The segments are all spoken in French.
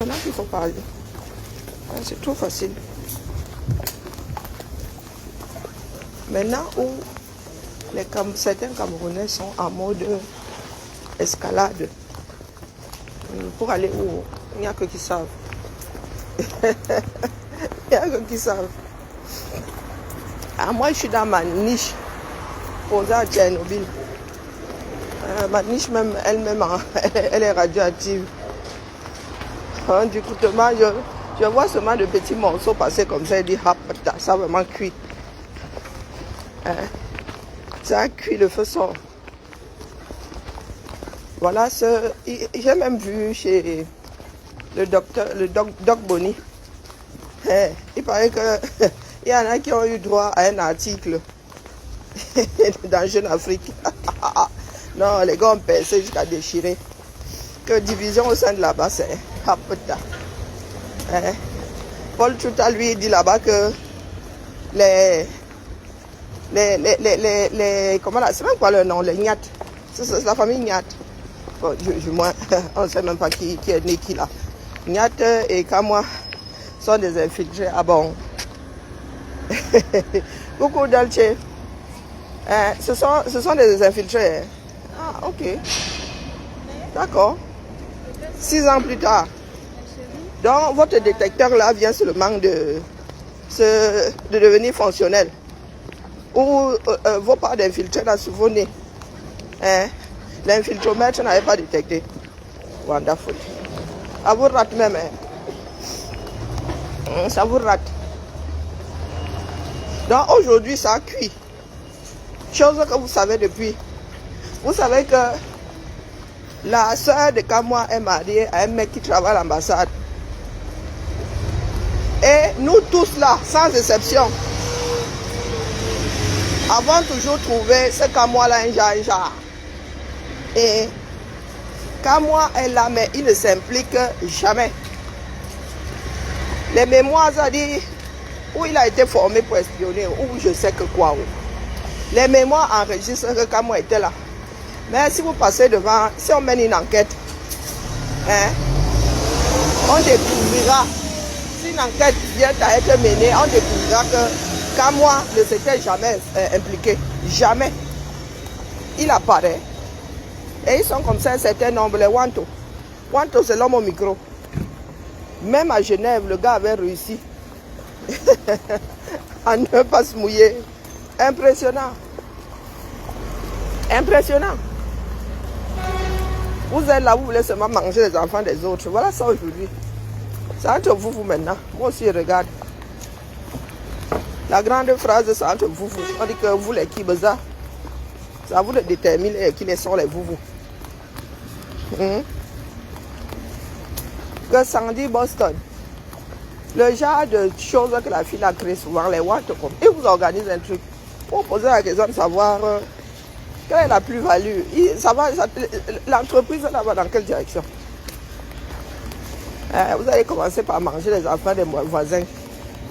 Maintenant qu'il faut parler. C'est trop facile. Maintenant où certains Camerounais sont en mode escalade, pour aller où il n'y a que qui savent. Il n'y a que qui savent. Ah, moi, je suis dans ma niche posée à Tchernobyl. Ma niche, même, elle-même, elle est radioactive. Du coup, je vois seulement de petits morceaux passer comme ça et dire, ah, ça a vraiment cuit. Ça a cuit, le feu sort. Voilà, j'ai même vu chez le doc Bonny. Il paraît qu'il y en a qui ont eu droit à un article dans Jeune Afrique. Non, les gars ont percé jusqu'à déchirer. Que division au sein de là-bas, c'est hapeta. Paul Chouta, lui, dit là-bas que comment là, c'est même quoi le nom, les Nyat. C'est la famille Nyat. Bon, moi, on ne sait même pas qui est né qui là. Nyat et Kamwa sont des infiltrés. Ah bon. Coucou Dolce. Ce sont des infiltrés. Ah, ok. D'accord. 6 ans plus tard. Donc, votre détecteur là vient seulement de devenir fonctionnel. Ou vos parts d'infiltrés là sur vos nez. L'infiltromètre n'avait pas détecté. Wonderful. Ça vous rate même. Ça vous rate. Donc aujourd'hui, ça a cuit. Chose que vous savez depuis. Vous savez que la soeur de Kamwa est mariée à un mec qui travaille à l'ambassade. Et nous tous là, sans exception, avons toujours trouvé ce Kamwa là un genre. Et Kamwa est là, mais il ne s'implique jamais. Les mémoires ont dit où il a été formé pour espionner, ou je sais que quoi. Les mémoires enregistrent que Kamwa était là. Mais si vous passez devant, si on mène une enquête, on découvrira, si une enquête vient à être menée, on découvrira que Kamwa ne s'était jamais impliqué. Jamais. Il apparaît. Et ils sont comme ça un certain nombre, les Wanto. Wanto, c'est l'homme au micro. Même à Genève, le gars avait réussi à ne pas se mouiller. Impressionnant. Impressionnant. Vous êtes là, vous voulez seulement manger les enfants des autres. Voilà ça aujourd'hui. C'est entre vous maintenant. Moi aussi, je regarde. La grande phrase, c'est entre vous. On dit que vous, les Kibeza, ça vous détermine qui les sont les vous. Que Sandy Boston, le genre de choses que la fille a créé souvent, les what comme. Il vous organise un truc. Pour poser la question de savoir quelle est la plus-value. L'entreprise là-bas dans quelle direction? Vous allez commencer par manger les enfants des voisins.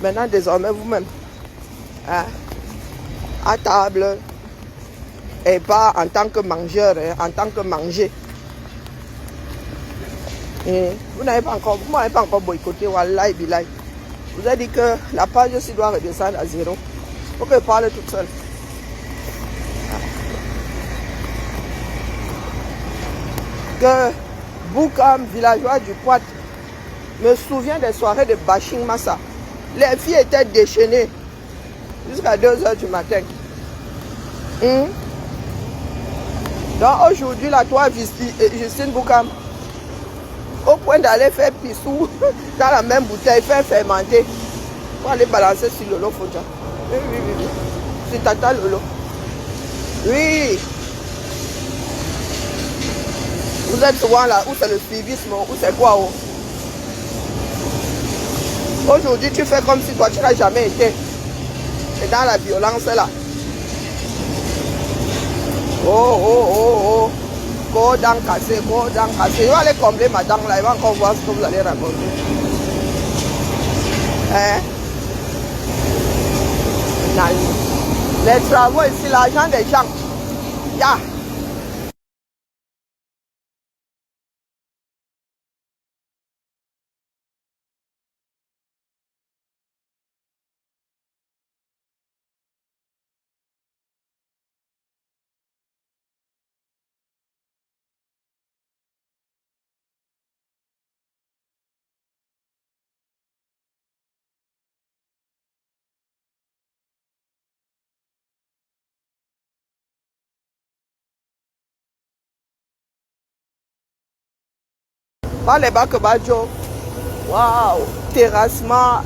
Maintenant, désormais, vous-même, à table, et pas en tant que mangeur, en tant que manger. Et vous n'avez pas encore boycotté, wallahi billahi. Vous avez dit que la page aussi doit redescendre à 0. Pour que je parle toute seule. Que Boukam, villageois du Poit, me souvient des soirées de Bashing Massa. Les filles étaient déchaînées jusqu'à 2 h du matin. Donc aujourd'hui, là, toi, Justine Boukam, au point d'aller faire pissou dans la même bouteille, faire fermenter, pour aller balancer sur Lolo Fodja. Oui. C'est Tata Lolo. Oui. Vous êtes souvent là, où c'est le suivisme, où c'est quoi? Aujourd'hui, tu fais comme si toi, tu n'as jamais été. Et dans la violence là. Oh. Dents cassées. Je vais aller combler ma dent là, il va encore voir ce que vous allez raconter. Les travaux ici, l'argent des gens. Pas les bacs Badjo. Waouh. Terrassement,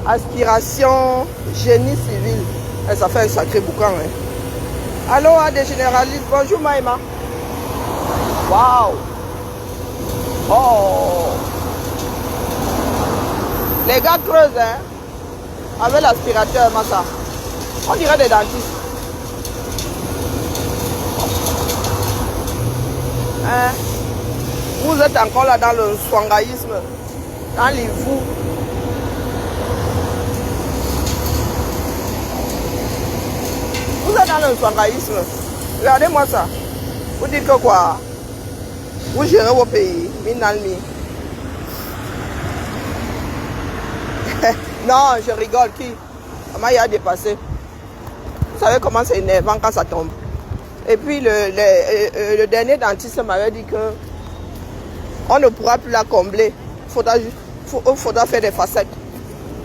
aspiration, génie civil. Et ça fait un sacré boucan. Hein. Allô, à des généralistes. Bonjour, Maïma. Waouh. Oh. Les gars creusent, hein. Avec l'aspirateur, Massa. On dirait des dentistes. Hein? Vous êtes encore là dans le swangaïsme, dans les vous. Vous êtes dans le swangaïsme. Regardez-moi ça. Vous dites que quoi? Vous gérez vos pays. Minalmi. Non, je rigole. Qui? Comment il a dépassé? Vous savez comment c'est énervant quand ça tombe. Et puis le dernier dentiste m'avait dit que on ne pourra plus la combler. Il faudra faire des facettes.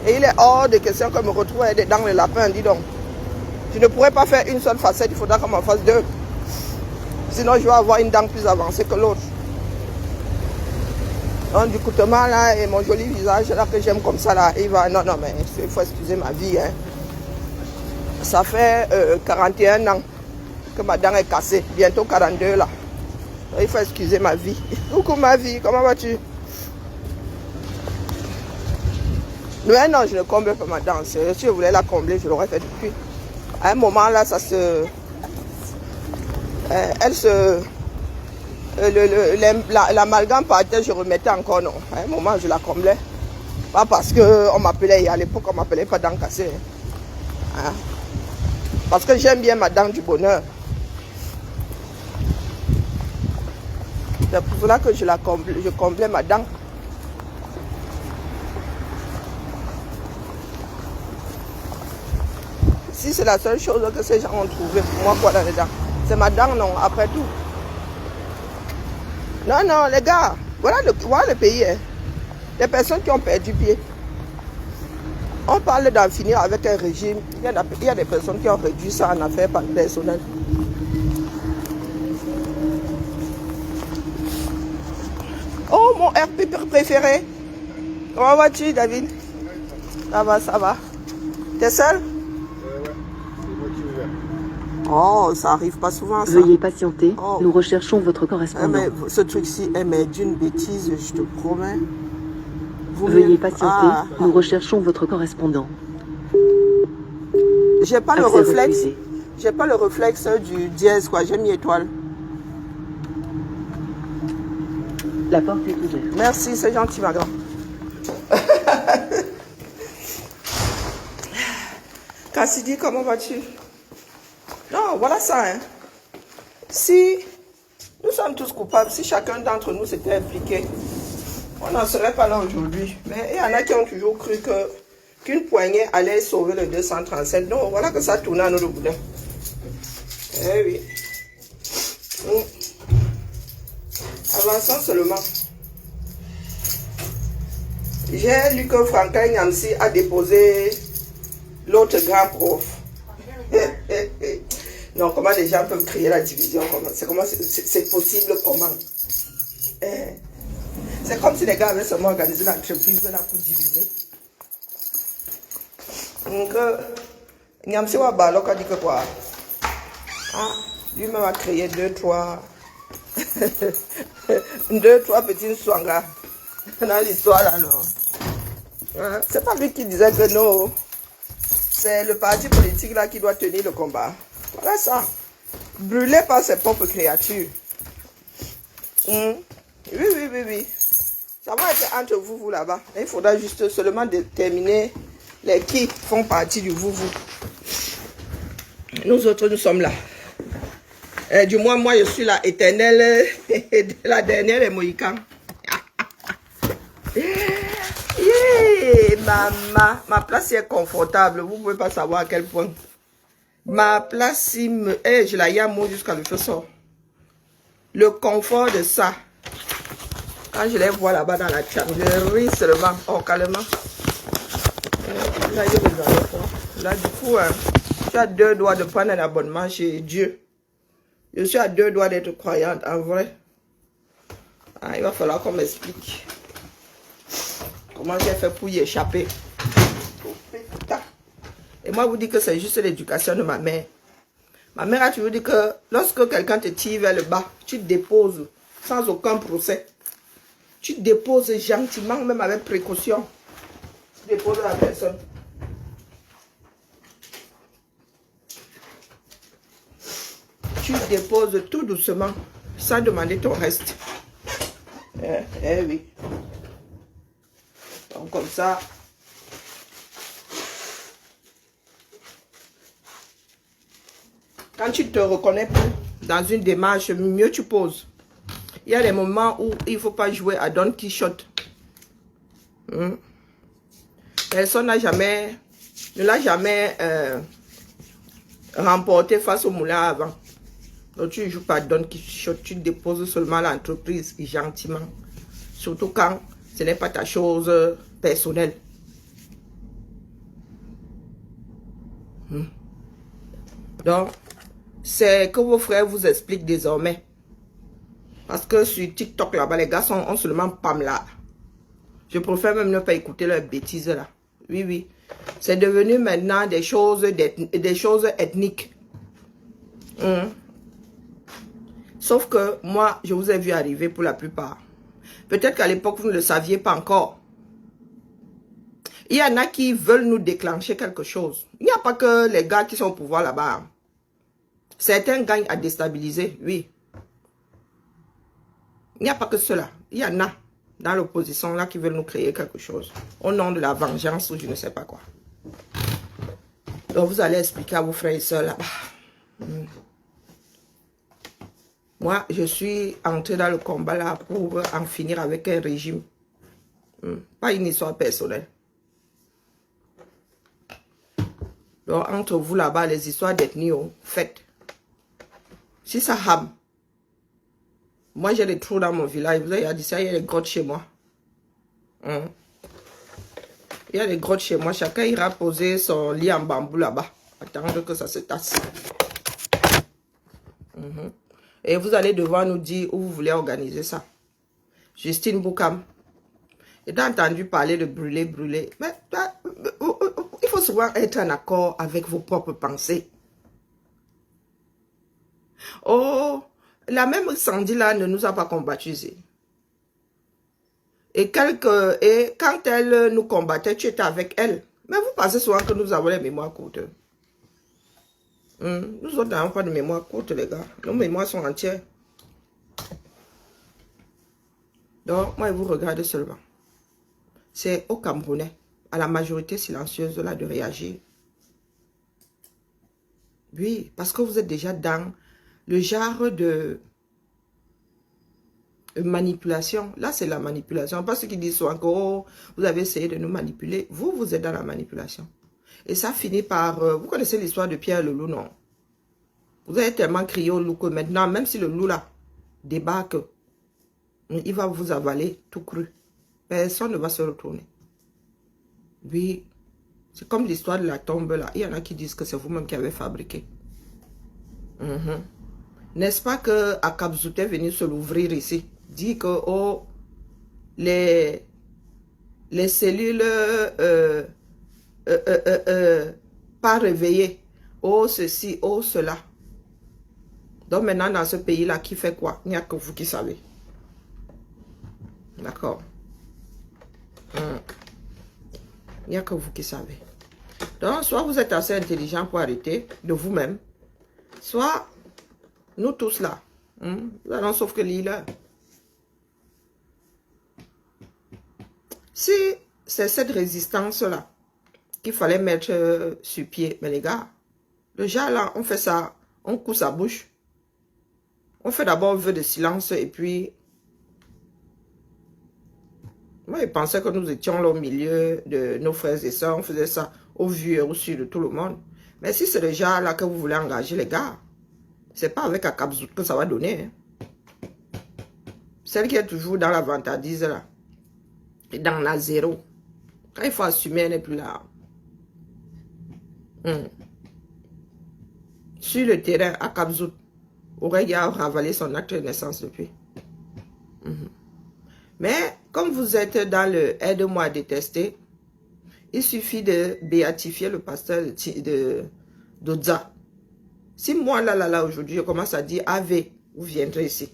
Et il est hors de question que je me retrouve avec des dents de lapin. Dis donc. Je ne pourrais pas faire une seule facette. Il faudra qu'on m'en fasse deux. Sinon, je vais avoir une dent plus avancée que l'autre. Donc, du coutement là, et mon joli visage là que j'aime comme ça là, il va. Non, non, mais il faut excuser ma vie. Hein. Ça fait 41 ans que ma dent est cassée. Bientôt 42 là. Il faut excuser ma vie. Coucou ma vie, comment vas-tu? Mais non, je ne comble pas ma dent. Si je voulais la combler, je l'aurais fait depuis. À un moment là, ça se... l'amalgame partait, je remettais encore non. À un moment, je la comblais. Pas parce qu'on m'appelait, à l'époque, on m'appelait pas dent cassée. Hein? Parce que j'aime bien ma dent du bonheur. C'est pour cela que je comblais ma dent. Si c'est la seule chose que ces gens ont trouvé pour moi, quoi, dans les dents, c'est ma dent, non, après tout. Non, non, les gars, voilà le pays. Hein. Les personnes qui ont perdu pied. On parle d'en finir avec un régime. Il y a des personnes qui ont réduit ça en affaires personnelles. Oh, mon RP préféré. Comment vas-tu, David? Ça va, ça va. T'es seul? Oh, ça arrive pas souvent, ça. Veuillez patienter, nous recherchons votre correspondant. Mais ce truc-ci est d'une bêtise, je te promets. Veuillez patienter, nous recherchons votre correspondant. J'ai pas le réflexe. J'ai pas le réflexe du dièse, quoi. J'ai mis étoile. La porte est ouverte. Merci, c'est gentil, ma grande. Cassidy, comment vas-tu? Non, voilà ça, hein. Si nous sommes tous coupables, si chacun d'entre nous s'était impliqué, on n'en serait pas là aujourd'hui. Mais il y en a qui ont toujours cru qu'une poignée allait sauver le 237. Donc voilà que ça tournait à nous le boudin. Eh oui. Avançons seulement. J'ai lu que Franklin Nyamsi a déposé l'autre grand prof. Non, comment les gens peuvent créer la division? C'est possible comment? C'est comme si les gars avaient seulement organisé l'entreprise là pour diviser. Donc, Nyamsi Wabalok a dit que quoi? Ah, lui-même a créé deux, trois petits swangas dans l'histoire là, non? Hein? C'est pas lui qui disait que non. C'est le parti politique là qui doit tenir le combat. Voilà ça. Brûlé par ses propres créatures. Oui. Ça va être entre vous là-bas. Il faudra juste seulement déterminer les qui font partie du vous. Nous autres, nous sommes là. Et du moins, moi, je suis la éternelle, la dernière des Mohicans. Yeah, maman, ma place est confortable. Vous ne pouvez pas savoir à quel point. Ma place, je la yamo jusqu'à le feu sort. Le confort de ça. Quand je les vois là-bas dans la chambre, je ris seulement. Oh, calmement. Là, du coup, je suis à 2 doigts de prendre un abonnement chez Dieu. Je suis à 2 doigts d'être croyante, en vrai. Ah, il va falloir qu'on m'explique comment j'ai fait pour y échapper. Et moi, vous dites que c'est juste l'éducation de ma mère. Ma mère a toujours dit que lorsque quelqu'un te tire vers le bas, tu te déposes sans aucun procès. Tu te déposes gentiment, même avec précaution. Tu déposes la personne. Tu déposes tout doucement, sans demander ton reste. Oui. Donc comme ça. Quand tu te reconnais plus dans une démarche, mieux tu poses. Il y a des moments où il ne faut pas jouer à Don Quichotte. Personne ne l'a jamais remporté face au moulin avant. Donc tu ne joues pas à Don Quichotte, tu déposes seulement l'entreprise gentiment. Surtout quand ce n'est pas ta chose personnelle. Donc, c'est que vos frères vous expliquent désormais. Parce que sur TikTok, là-bas, les gars ont seulement pam là. Je préfère même ne pas écouter leurs bêtises là. Oui, oui. C'est devenu maintenant des choses ethniques. Sauf que moi, je vous ai vu arriver pour la plupart. Peut-être qu'à l'époque, vous ne le saviez pas encore. Il y en a qui veulent nous déclencher quelque chose. Il n'y a pas que les gars qui sont au pouvoir là-bas. Certains gagnent à déstabiliser, oui. Il n'y a pas que cela. Il y en a dans l'opposition là qui veulent nous créer quelque chose. Au nom de la vengeance ou je ne sais pas quoi. Donc vous allez expliquer à vos frères et sœurs là-bas. Moi, je suis entré dans le combat là pour en finir avec un régime. Pas une histoire personnelle. Donc entre vous là-bas, les histoires d'ethnie, faites. Si ça rame. Moi, j'ai des trous dans mon village. Vous avez dit ça, il y a des grottes chez moi. Il y a des grottes chez moi. Chacun ira poser son lit en bambou là-bas. Attendre que ça se tasse. Et vous allez devoir nous dire où vous voulez organiser ça. Justine Boukam. J'ai entendu parler de brûler. Mais il faut souvent être en accord avec vos propres pensées. Oh, la même Sandy là ne nous a pas combattus. Et quand elle nous combattait, tu étais avec elle. Mais vous pensez souvent que nous avons les mémoires courtes. Nous autres n'avons pas de mémoire courte, les gars. Nos mémoires sont entières. Donc, moi, je vous regarde seulement. C'est aux Camerounais, à la majorité silencieuse là, de réagir. Oui, parce que vous êtes déjà dans le genre de manipulation. Là, c'est la manipulation. Pas ceux qui disent souvent que oh, vous avez essayé de nous manipuler. Vous êtes dans la manipulation. Et ça finit par... vous connaissez l'histoire de Pierre le loup, non? Vous avez tellement crié au loup que maintenant, même si le loup là débarque, il va vous avaler tout cru. Personne ne va se retourner. Oui, c'est comme l'histoire de la tombe là. Il y en a qui disent que c'est vous-même qui avez fabriqué. N'est-ce pas que Akabzout est venu se l'ouvrir ici? Dit que oh, les cellules pas réveillées. Oh ceci, oh cela. Donc maintenant dans ce pays-là, qui fait quoi? Il n'y a que vous qui savez. D'accord. Il n'y a que vous qui savez. Donc soit vous êtes assez intelligent pour arrêter de vous-même. Soit nous tous là. Nous allons sauf que l'île. Si c'est cette résistance-là qu'il fallait mettre sur pied, mais les gars, le genre là, on fait ça, on coupe sa bouche. On fait d'abord un vœu de silence et puis... Moi, je pensais que nous étions là au milieu de nos frères et sœurs. On faisait ça au vu et au su de tout le monde. Mais si c'est le genre là que vous voulez engager, les gars, c'est pas avec Akabzout que ça va donner. Celle qui est toujours dans la vantardise là. Et dans la zéro. Quand il faut assumer, elle n'est plus là. Sur le terrain, Akabzout aurait ravalé son acte de naissance depuis. Mais comme vous êtes dans le aide-moi à détester, il suffit de béatifier le pasteur d'Odza. Si moi, là, aujourd'hui, je commence à dire AV, vous viendrez ici.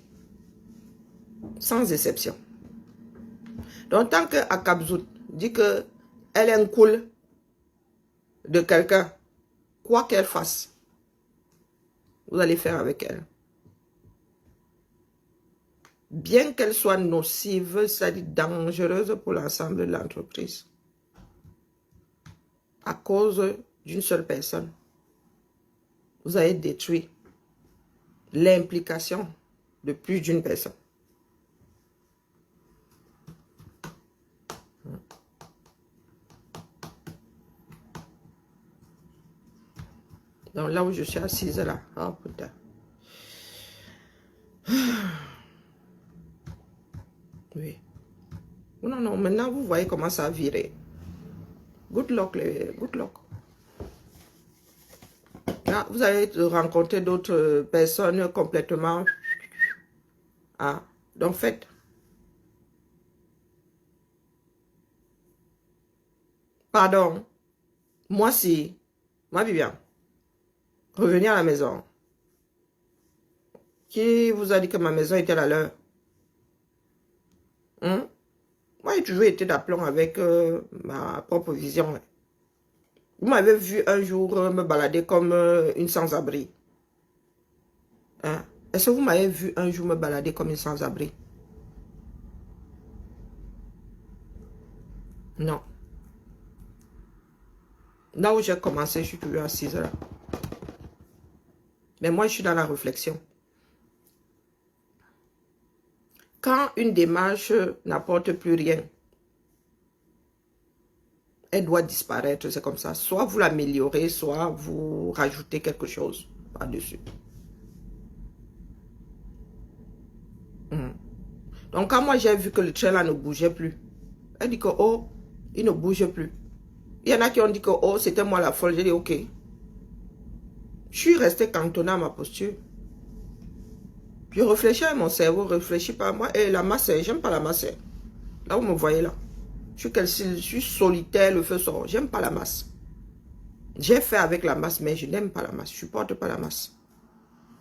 Sans exception. Donc, tant que Akabzout dit qu'elle est un cool de quelqu'un, quoi qu'elle fasse, vous allez faire avec elle. Bien qu'elle soit nocive, c'est-à-dire dangereuse pour l'ensemble de l'entreprise, à cause d'une seule personne, vous avez détruit l'implication de plus d'une personne. Donc là où je suis assise là, oh putain. Oui. Non, non, maintenant vous voyez comment ça a viré. Good luck, good luck. Là, vous allez rencontrer d'autres personnes complètement... Ah, donc faites. Pardon. Moi si, moi Viviane, revenir à la maison. Qui vous a dit que ma maison était à l'heure? Moi, j'ai toujours été d'aplomb avec ma propre vision. Vous m'avez vu un jour me balader comme une sans-abri. Hein? Est-ce que vous m'avez vu un jour me balader comme une sans-abri? Non. Là où j'ai commencé, je suis toujours assise là. Mais moi, je suis dans la réflexion. Quand une démarche n'apporte plus rien, elle doit disparaître, c'est comme ça. Soit vous l'améliorez, soit vous rajoutez quelque chose par-dessus. Donc, quand moi j'ai vu que le train là ne bougeait plus, elle dit que, oh, il ne bouge plus. Il y en a qui ont dit que, oh, c'était moi la folle. J'ai dit, ok. Je suis restée cantonnée à ma posture. Je réfléchis à mon cerveau, réfléchis pas à moi. Et la masse, j'aime pas la masse. Là, vous me voyez là. Je suis solitaire, le feu sort. J'aime pas la masse. J'ai fait avec la masse, mais je n'aime pas la masse. Je supporte pas la masse.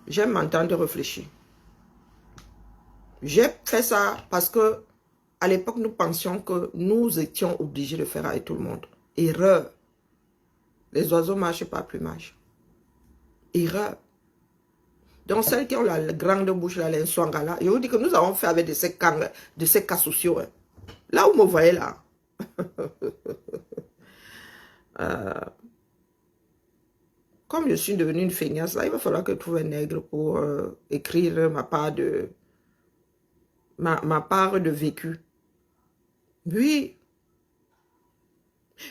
J'aime m'entendre réfléchir. J'ai fait ça parce que à l'époque, nous pensions que nous étions obligés de faire avec tout le monde. Erreur. Les oiseaux marchent par plumage. Erreur. Donc, celles qui ont la grande bouche, là, les swangala, je vous dis que nous avons fait avec de ces cas sociaux. Hein. Là où vous me voyez là. Comme je suis devenue une feignasse, là, il va falloir que je trouve un nègre pour écrire ma part de vécu. Oui.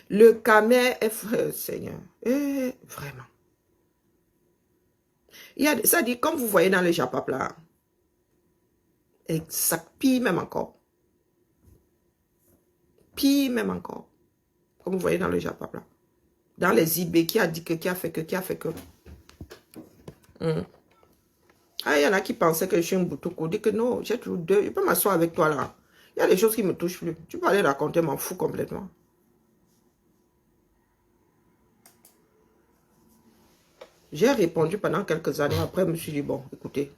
Le camé est Seigneur. Vraiment. Ça dit, comme vous voyez dans les japapla, et ça pire même encore. Pire même encore. Comme vous voyez dans les japapla. Dans les IB, qui a dit que, qui a fait que. Ah, il y en a qui pensaient que je suis un boutoukou. Dit que non, j'ai toujours deux. Je peux m'asseoir avec toi là. Il y a des choses qui me touchent plus. Tu peux aller raconter, m'en fous complètement. J'ai répondu pendant quelques années. Après, je me suis dit, bon, écoutez.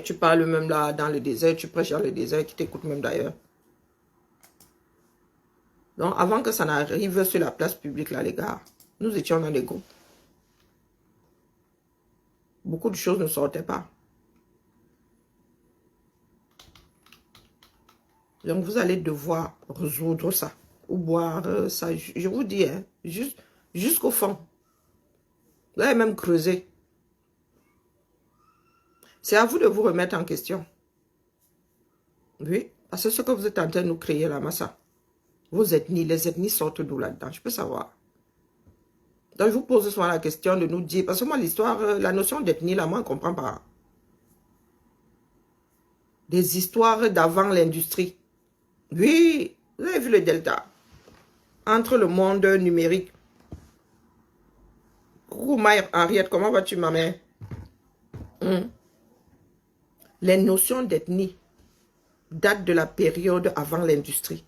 Tu parles même là dans le désert. Tu prêches dans le désert. Qui t'écoute même d'ailleurs. Donc, avant que ça n'arrive sur la place publique, là, les gars, nous étions dans des groupes. Beaucoup de choses ne sortaient pas. Donc, vous allez devoir résoudre ça. Ou boire ça. Je vous dis, hein, jusqu'au fond. Vous allez même creuser. C'est à vous de vous remettre en question. Oui, parce que ce que vous êtes en train de nous créer là, Massa. Vos ethnies, les ethnies sortent d'où là-dedans? Je peux savoir. Donc, je vous pose souvent la question de nous dire, parce que moi, l'histoire, la notion d'ethnie, là, moi, je ne comprends pas. Des histoires d'avant l'industrie. Oui, vous avez vu le delta. Entre le monde numérique. Coucou, Henriette, comment vas-tu, ma mère? Les notions d'ethnie, date de la période avant l'industrie.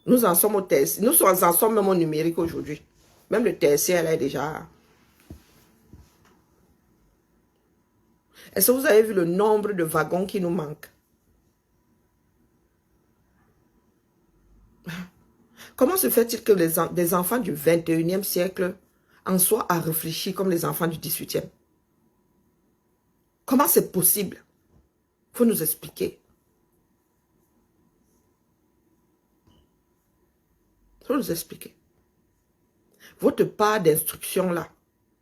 Nous en sommes au TSC. Nous en sommes même au numérique aujourd'hui. Même le TSC, elle est déjà... Est-ce que vous avez vu le nombre de wagons qui nous manquent? Comment se fait-il que des enfants du 21e siècle en soient à réfléchir comme les enfants du 18e? Comment c'est possible? Il faut nous expliquer. Il faut nous expliquer. Votre part d'instruction là,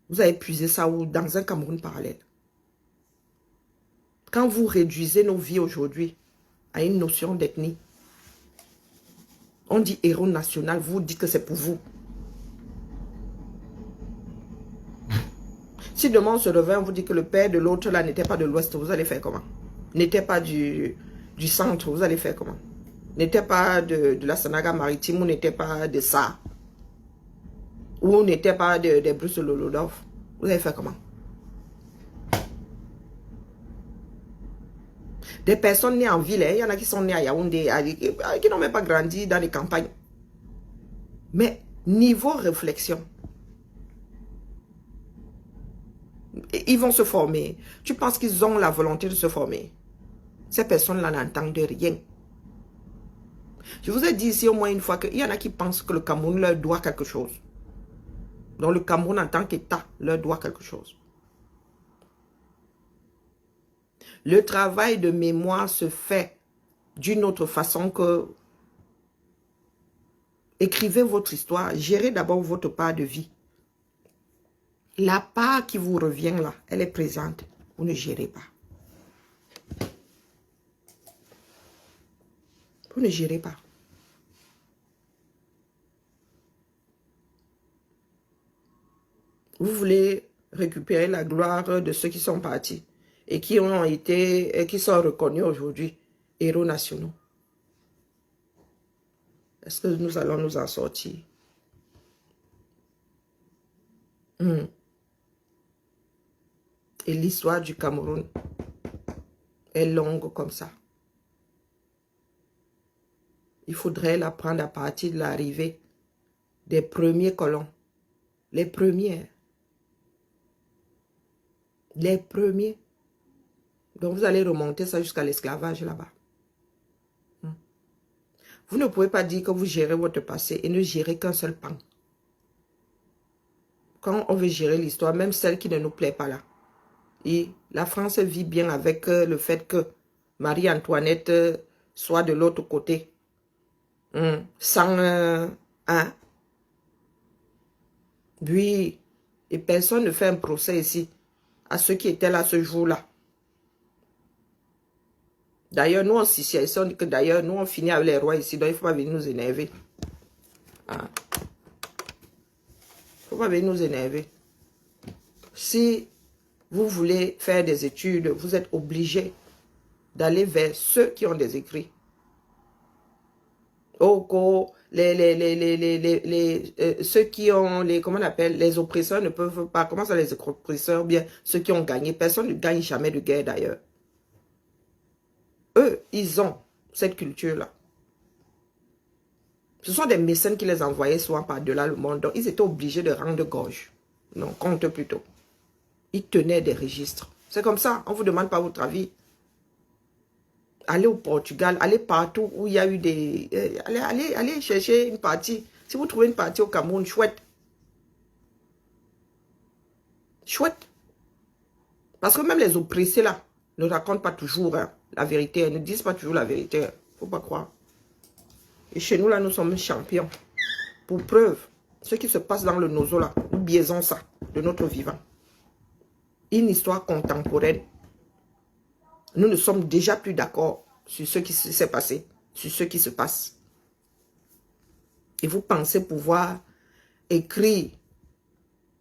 vous avez puisé ça où? Dans un Cameroun parallèle. Quand vous réduisez nos vies aujourd'hui à une notion d'ethnie, on dit héros national, vous dites que c'est pour vous. Si demain on se réveille, on vous dit que le père de l'autre là n'était pas de l'ouest, vous allez faire comment? N'était pas du centre, vous allez faire comment? N'était pas de la Sanaga maritime, ou n'était pas de ça? Ou n'était pas de Bruce Lolodorf, vous allez faire comment? Des personnes nées en ville, il y en a qui sont nées à Yaoundé, qui n'ont même pas grandi dans les campagnes. Mais niveau réflexion, ils vont se former. Tu penses qu'ils ont la volonté de se former? Ces personnes-là n'entendent rien. Je vous ai dit ici au moins une fois qu'il y en a qui pensent que le Cameroun leur doit quelque chose. Donc le Cameroun en tant qu'État leur doit quelque chose. Le travail de mémoire se fait d'une autre façon que écrivez votre histoire, gérez d'abord votre part de vie. La part qui vous revient là, elle est présente. Vous ne gérez pas. Vous ne gérez pas. Vous voulez récupérer la gloire de ceux qui sont partis et qui ont été, et qui sont reconnus aujourd'hui héros nationaux. Est-ce que nous allons nous en sortir? Et l'histoire du Cameroun est longue comme ça. Il faudrait la prendre à partir de l'arrivée des premiers colons. Les premiers. Les premiers. Donc vous allez remonter ça jusqu'à l'esclavage là-bas. Vous ne pouvez pas dire que vous gérez votre passé et ne gérez qu'un seul pan. Quand on veut gérer l'histoire, même celle qui ne nous plaît pas là. Et la France vit bien avec le fait que Marie-Antoinette soit de l'autre côté. Sans oui, et personne ne fait un procès ici à ceux qui étaient là ce jour-là. D'ailleurs, nous, on dit que d'ailleurs, nous, on finit avec les rois ici, donc il ne faut pas venir nous énerver. Il ne faut pas venir nous énerver. Si vous voulez faire des études, vous êtes obligé d'aller vers ceux qui ont des écrits. Ceux qui ont comment on appelle, les oppresseurs ne peuvent pas, comment ça les oppresseurs, bien ceux qui ont gagné, personne ne gagne jamais de guerre d'ailleurs. Eux, ils ont cette culture-là. Ce sont des mécènes qui les envoyaient souvent par-delà le monde, donc ils étaient obligés de rendre gorge. Non, compte plutôt. Ils tenaient des registres. C'est comme ça, on ne vous demande pas votre avis. Allez au Portugal, allez partout où il y a eu des... allez chercher une partie. Si vous trouvez une partie au Cameroun, chouette. Chouette. Parce que même les oppressés là ne racontent pas toujours la vérité. Ils ne disent pas toujours la vérité. Il ne faut pas croire. Et chez nous là, nous sommes champions. Pour preuve, ce qui se passe dans le Nozo là, nous biaisons ça de notre vivant. Une histoire contemporaine. Nous ne sommes déjà plus d'accord sur ce qui s'est passé, sur ce qui se passe. Et vous pensez pouvoir écrire,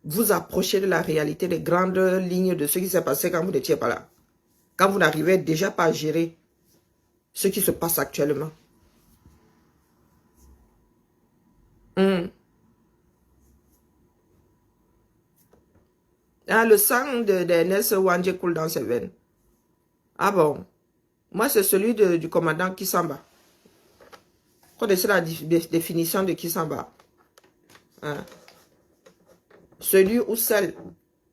vous approcher de la réalité, des grandes lignes de ce qui s'est passé quand vous n'étiez pas là. Quand vous n'arrivez déjà pas à gérer ce qui se passe actuellement. Le sang d'Ernest Ouandje coule dans ses veines. Ah bon? Moi, c'est celui du commandant Kisamba. Vous connaissez la définition de Kisamba? Hein? Celui ou celle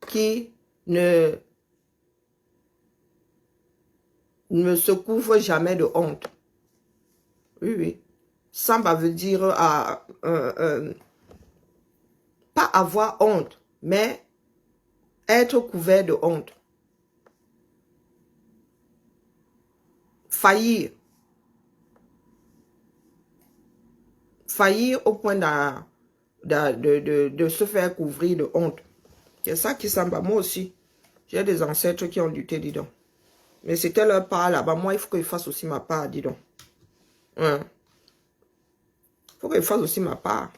qui ne se couvre jamais de honte. Oui, oui. Samba veut dire pas avoir honte, mais être couvert de honte. Faillir. Faillir au point de se faire couvrir de honte. C'est ça qui Samba. Moi aussi, j'ai des ancêtres qui ont lutté, dis donc. Mais c'était leur part là-bas. Moi, il faut que je fasse aussi ma part, dis donc. Il faut que je fasse aussi ma part.